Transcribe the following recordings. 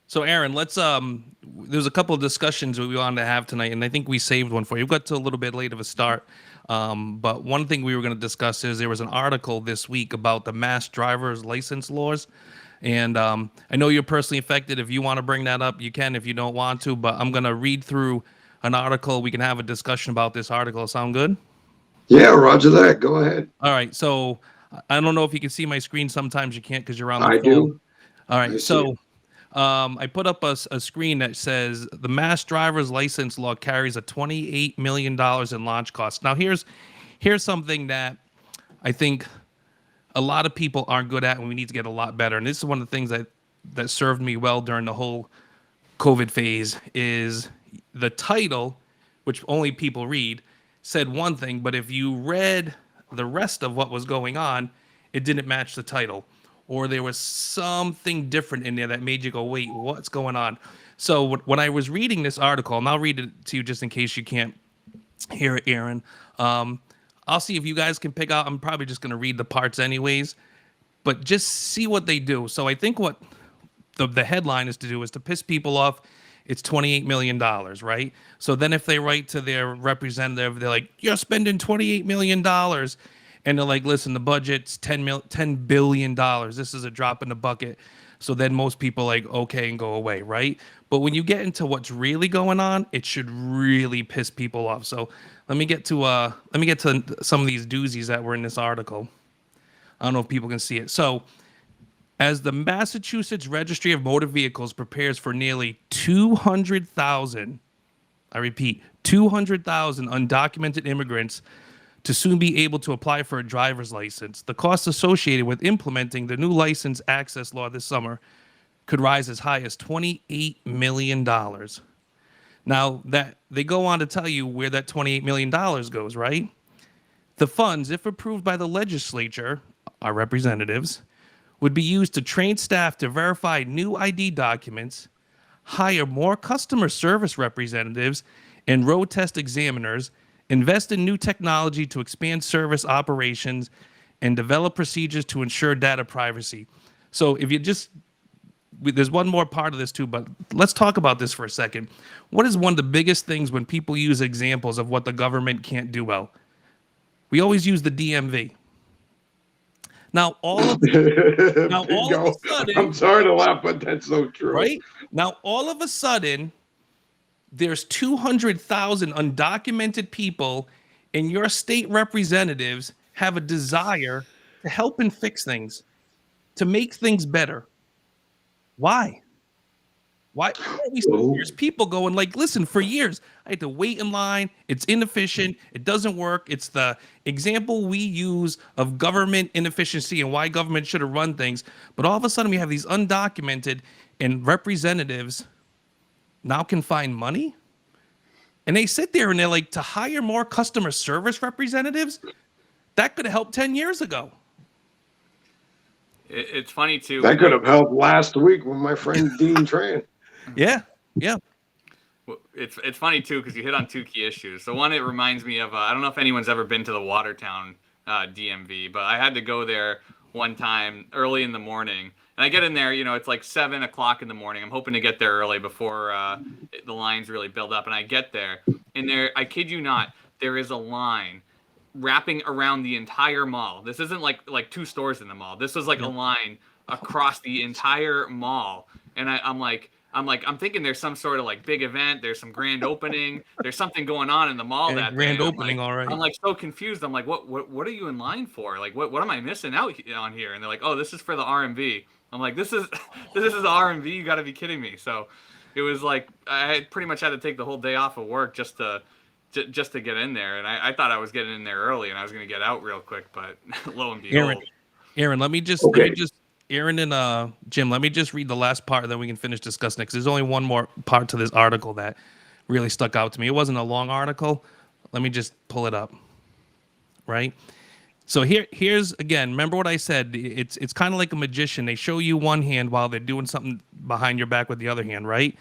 So Aaron, let's there's a couple of discussions we wanted to have tonight, and I think we saved one for you. We got to a little bit late of a start, but one thing we were going to discuss is there was an article this week about the mass driver's license laws, and I know you're personally affected. If you want to bring that up, you can. If you don't want to, but I'm going to read through an article. We can have a discussion about this article. Sound good? Yeah, Roger that. Go ahead. All right. So I don't know if you can see my screen. Sometimes you can't because you're on the I phone. do. All I right. see it. So I put up a screen that says the mass driver's license law carries a $28 million in launch costs. Now, here's something that I think a lot of people aren't good at, and we need to get a lot better. And this is one of the things that served me well during the whole COVID phase is the title, which only people read, said one thing, but if you read the rest of what was going on, it didn't match the title. Or there was something different in there that made you go, wait, what's going on? So when I was reading this article, and I'll read it to you just in case you can't hear it, Aaron. Um, I'll see if you guys can pick out. I'm probably just going to read the parts anyways, but just see what they do. So I think what the headline is to do is to piss people off. It's $28 million, right? So then if they write to their representative, they're like, "You're spending $28 million," and they're like, "Listen, the budget's $10 billion. This is a drop in the bucket." So then most people like okay and go away, right? But when you get into what's really going on, it should really piss people off. So let me get to some of these doozies that were in this article. I don't know if people can see it. So as the Massachusetts Registry of Motor Vehicles prepares for nearly 200,000, I repeat, 200,000 undocumented immigrants to soon be able to apply for a driver's license, the costs associated with implementing the new license access law this summer could rise as high as $28 million. Now, that they go on to tell you where that $28 million goes, right? The funds, if approved by the legislature, our representatives, would be used to train staff to verify new ID documents, hire more customer service representatives and road test examiners, invest in new technology to expand service operations, and develop procedures to ensure data privacy. So if you just there's one more part of this too, but let's talk about this for a second. What is one of the biggest things when people use examples of what the government can't do well? We always use the DMV. Now all of now all of a Bingo. I'm sudden, sorry to laugh, but that's so true. right? Now all of a sudden, there's 200,000 undocumented people, and your state representatives have a desire to help and fix things, to make things better. Why? Why are we? Well, There's people going like, listen, for years I had to wait in line. It's inefficient. It doesn't work. It's the example we use of government inefficiency and why government should have run things. But all of a sudden, we have these undocumented and representatives now can find money, and they sit there and they're like, to hire more customer service representatives. That could have helped 10 years ago. It's funny too. that could have helped last week with my friend Dean Tran. Yeah, yeah. It's funny too because you hit on two key issues. So one, it reminds me of I don't know if anyone's ever been to the Watertown DMV, but I had to go there one time early in the morning, and I get in there. It's like 7 o'clock in the morning. I'm hoping to get there early before the lines really build up, and I get there, and there, I kid you not, there is a line wrapping around the entire mall. This isn't like two stores in the mall. This was like a line across the entire mall, and I'm thinking there's some sort of like big event. There's some grand opening. There's something going on in the mall And a that day. grand And opening, all I'm right. like so confused. I'm like, what are you in line for? Like, what am I missing out on here? And they're like, oh, this is for the RMV. I'm like, this is this is the RMV. You got to be kidding me. So it was like I pretty much had to take the whole day off of work just to get in there. And I thought I was getting in there early and I was going to get out real quick, but lo and Aaron, behold. Aaron, Okay. Aaron and Jim, let me just read the last part, then we can finish discussing it. 'Cause there's only one more part to this article that really stuck out to me. It wasn't a long article. Let me just pull it up. Right. So here's again. Remember what I said? It's kind of like a magician. They show you one hand while they're doing something behind your back with the other hand, right?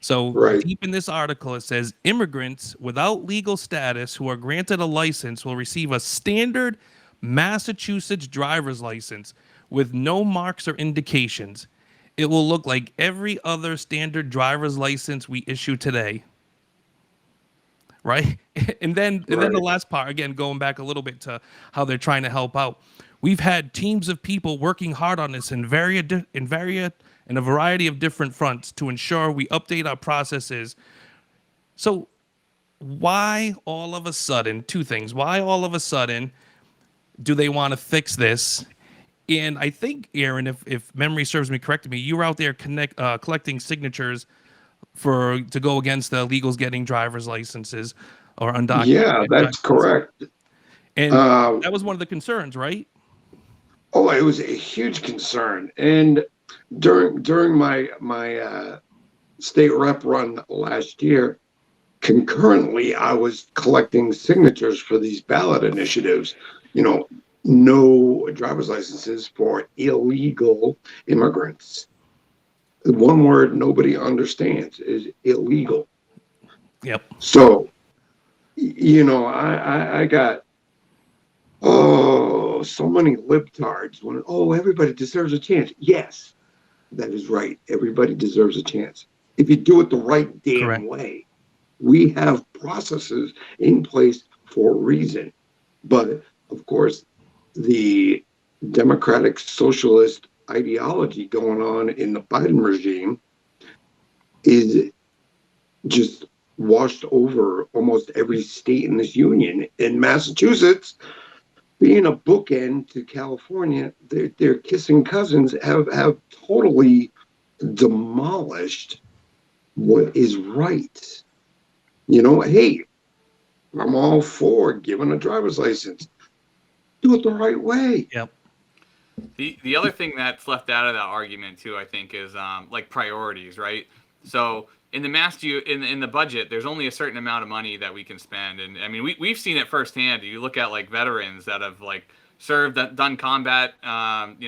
So Right. deep in this article, it says immigrants without legal status who are granted a license will receive a standard Massachusetts driver's license with no marks or indications. it will look like every other standard driver's license we issue today. Right? And then the Right. last part, again, going back a little bit to how they're trying to help out. We've had teams of people working hard on this in a variety of different fronts to ensure we update our processes. So why all of a sudden, two things, why all of a sudden do they want to fix this? And I think, Aaron, if memory serves me correctly, you were out there collecting signatures to go against the illegals getting driver's licenses or Yeah, undocumented that's driver's. correct. And Uh, that was one of the concerns, right? oh, it was a huge concern. And during my state rep run last year, concurrently, I was collecting signatures for these ballot initiatives. You know, no driver's licenses for illegal immigrants. The one word nobody understands is illegal. Yep. So, I got so many libtards when everybody deserves a chance. Yes, that is right. Everybody deserves a chance if you do it the right damn Correct. way. We have processes in place for a reason. But of course, the democratic socialist ideology going on in the Biden regime is just washed over almost every state in this union. In Massachusetts, being a bookend to California, their kissing cousins have totally demolished what is right. Hey, I'm all for giving a driver's license. Do it the right way. Yep. The other thing that's left out of that argument too, I think, is like priorities, right? So in the budget, there's only a certain amount of money that we can spend, and I mean we've seen it firsthand. You look at like veterans that have like done combat,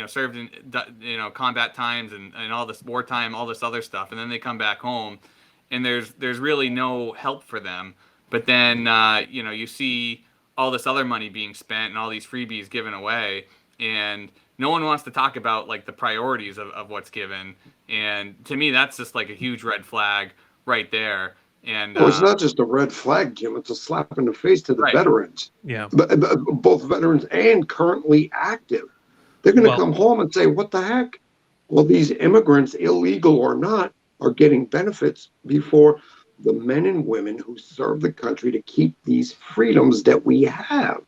served in combat times and all this wartime, all this other stuff, and then they come back home, and there's really no help for them. But then you see all this other money being spent and all these freebies given away, and no one wants to talk about like the priorities of what's given. And to me, that's just like a huge red flag right there. And Well, it's not just a red flag, Jim. It's a slap in the face to the right. veterans, Yeah. both veterans and currently active. They're going to Well, come home and say, what the heck? Well, these immigrants, illegal or not, are getting benefits before the men and women who serve the country to keep these freedoms that we have.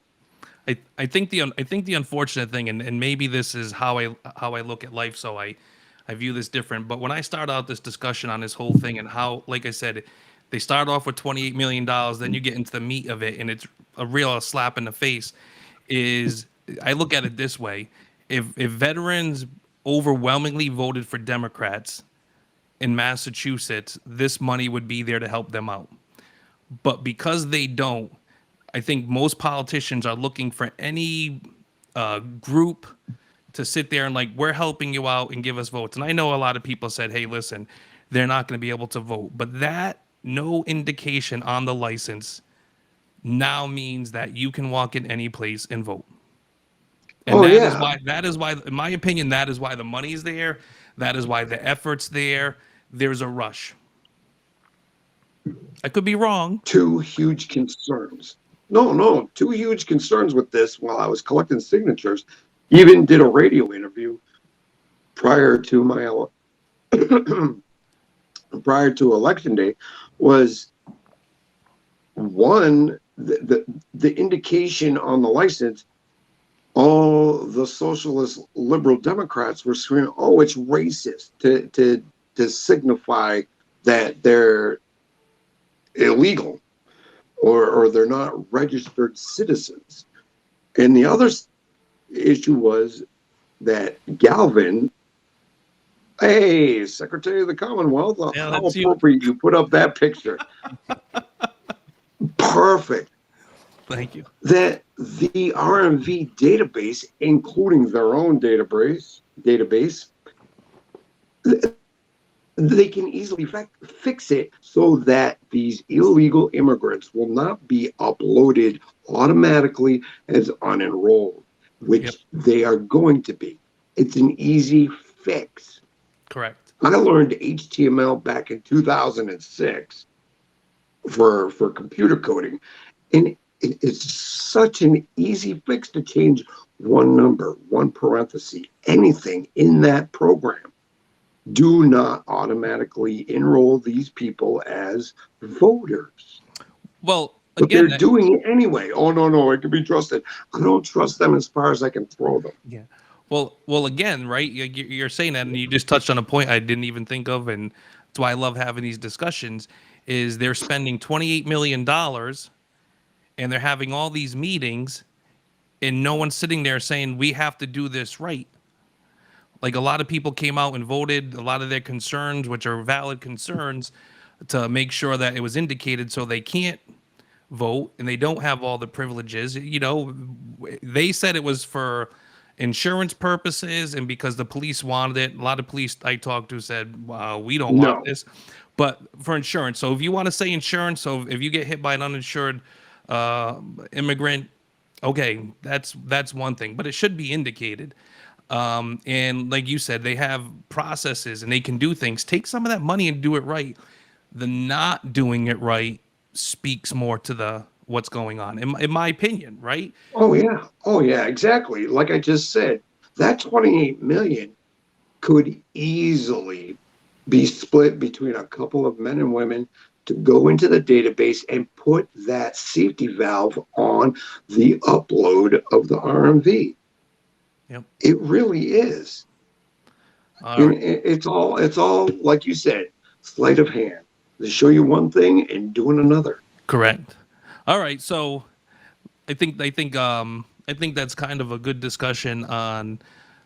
I think the unfortunate thing, and maybe this is how I look at life, so I view this different. But when I start out this discussion on this whole thing and how, like I said, they start off with $28 million, then you get into the meat of it, and it's a real slap in the face. Is I look at it this way: if veterans overwhelmingly voted for Democrats in Massachusetts, this money would be there to help them out. But because they don't, I think most politicians are looking for any group to sit there and like, we're helping you out and give us votes. And I know a lot of people said, hey, listen, they're not going to be able to vote. But that no indication on the license now means that you can walk in any place and vote. And that is why, in my opinion, that is why the money's there. That is why the effort's there. There's a rush. I could be wrong. Two huge concerns. No, two huge concerns with this while I was collecting signatures. Even did a radio interview prior to my prior to election day. Was one, the indication on the license, all the socialist liberal Democrats were screaming, oh, it's racist, to signify that they're illegal or they're not registered citizens. And the other issue was that Galvin, hey, Secretary of the Commonwealth, Yeah, how that's you. appropriate you put up that picture. Perfect. Thank you. That the RMV database, including their own database, they can easily fix it so that these illegal immigrants will not be uploaded automatically as unenrolled, which Yep. they are going to be. It's an easy fix. Correct. I learned HTML back in 2006 for computer coding, and it's such an easy fix to change one number, one parenthesis, anything in that program. Do not automatically enroll these people as voters. Well, But again, they're doing it anyway. Oh, no, no, it can be trusted. I don't trust them as far as I can throw them. yeah. Well, again, right? You're saying that, and you just touched on a point I didn't even think of, and that's why I love having these discussions. Is they're spending $28 million, and they're having all these meetings, and no one's sitting there saying we have to do this right. Like a lot of people came out and voted a lot of their concerns, which are valid concerns, to make sure that it was indicated so they can't vote and they don't have all the privileges. They said it was for insurance purposes and because the police wanted it. A lot of police I talked to said, we don't want No. this, but for insurance. So if you want to say insurance, so if you get hit by an uninsured immigrant, okay, that's one thing, but it should be indicated. And like you said, they have processes and they can do things. Take some of that money and do it right. The not doing it right speaks more to the what's going on, in my opinion, right? Oh, yeah. Oh, yeah, exactly. Like I just said, that 28 million could easily be split between a couple of men and women to go into the database and put that safety valve on the upload of the RMV. Yep. It really is. And it's all like you said, sleight of hand. They show you one thing and doing another. Correct. All right, so I think that's kind of a good discussion on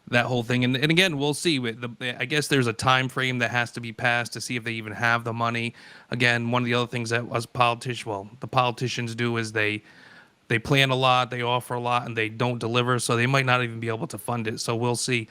that whole thing. And again, we'll see. I guess there's a time frame that has to be passed to see if they even have the money. Again, one of the other things that the politicians do is they plan a lot, they offer a lot, and they don't deliver. So they might not even be able to fund it. So we'll see.